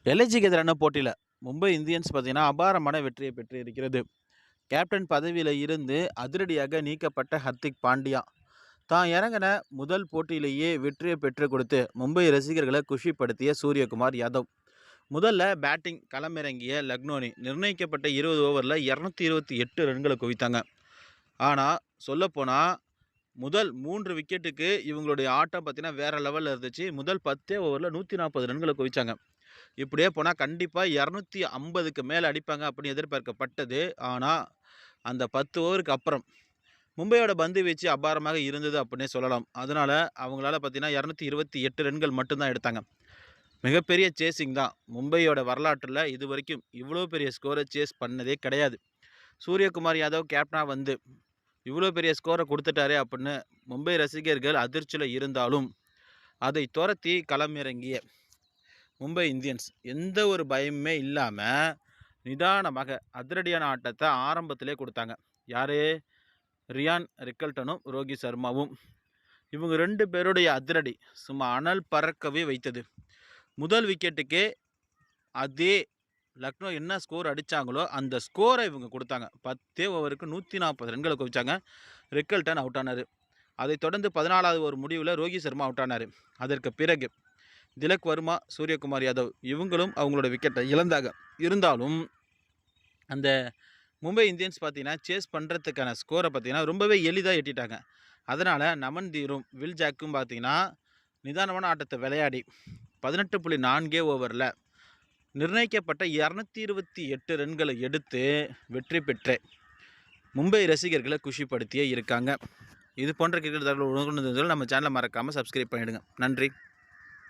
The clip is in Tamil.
எல்ஐசிக்கு எதிரான போட்டியில் மும்பை இந்தியன்ஸ் பார்த்தீங்கன்னா அபாரமான வெற்றியை பெற்று இருக்கிறது. கேப்டன் பதவியில் இருந்து அதிரடியாக நீக்கப்பட்ட ஹர்திக் பாண்டியா தான் இறங்கின முதல் போட்டியிலேயே வெற்றியை பெற்று கொடுத்து மும்பை ரசிகர்களை குஷிப்படுத்திய சூரியகுமார் யாதவ். முதல்ல பேட்டிங் களமிறங்கிய லக்னோனி நிர்ணயிக்கப்பட்ட 20 ஓவரில் 228 ரன்களை குவித்தாங்க. ஆனால் சொல்லப்போனால் முதல் 3 விக்கெட்டுக்கு இவங்களுடைய ஆட்டம் பார்த்தீங்கன்னா வேறு லெவலில் இருந்துச்சு. முதல் 10 ஓவரில் 140 ரன்களை குவித்தாங்க. இப்படியே போனால் கண்டிப்பாக 250க்கு மேலே அடிப்பாங்க அப்படின்னு எதிர்பார்க்கப்பட்டது. ஆனால் அந்த 10 ஓவருக்கு அப்புறம் மும்பையோட பந்து வீச்சு அபாரமாக இருந்தது அப்படின்னே சொல்லலாம். அதனால் அவங்களால பார்த்தீங்கன்னா 228 ரன்கள் மட்டும்தான் எடுத்தாங்க. மிகப்பெரிய சேசிங் தான். மும்பையோட வரலாற்றில் இது வரைக்கும் இவ்வளோ பெரிய ஸ்கோரை சேஸ் பண்ணதே கிடையாது. சூரியகுமார் யாதவ் கேப்டனாக வந்து இவ்வளோ பெரிய ஸ்கோரை கொடுத்துட்டாரே அப்படின்னு மும்பை ரசிகர்கள் அதிர்ச்சியில் இருந்தாலும் அதை துரத்தி களமிறங்கிய மும்பை இந்தியன்ஸ் எந்த ஒரு பயமுமே இல்லாமல் நிதானமாக அதிரடியான ஆட்டத்தை ஆரம்பத்திலே கொடுத்தாங்க. யார்? ரியான் ரிக்கல்டனும் ரோஹித் சர்மாவும். இவங்க 2 பேருடைய அதிரடி சும்மா அனல் பறக்கவே வைத்தது. முதல் விக்கெட்டுக்கே அதே லக்னோ என்ன ஸ்கோர் அடித்தாங்களோ அந்த ஸ்கோரை இவங்க கொடுத்தாங்க. 10 ஓவருக்கு 140 ரன்களை குவிச்சாங்க. ரிக்கல்டன் அவுட் ஆனார். அதைத் தொடர்ந்து 14வது ஒரு முடிவில் ரோஹித் சர்மா அவுட் ஆனார். அதற்கு பிறகு திலக் வர்மா, சூரியகுமார் யாதவ் இவங்களும் அவங்களோட விக்கெட்டை இழந்தாங்க. இருந்தாலும் அந்த மும்பை இந்தியன்ஸ் பார்த்தீங்கன்னா சேஸ் பண்ணுறதுக்கான ஸ்கோரை பார்த்தீங்கன்னா ரொம்பவே எளிதாக எட்டிட்டாங்க. அதனால் நமன்தீரும் வில் ஜாக்கும் பார்த்தீங்கன்னா நிதானமான ஆட்டத்தை விளையாடி 18.4 ஓவரில் நிர்ணயிக்கப்பட்ட 228 ரன்களை எடுத்து வெற்றி பெற்ற மும்பை ரசிகர்களை குஷிப்படுத்தியே இருக்காங்க. இது போன்ற கிரிக்கெட் தகவல் உடனுக்குடன் நம்ம சேனலை மறக்காமல் சப்ஸ்கிரைப் பண்ணிவிடுங்க. நன்றி.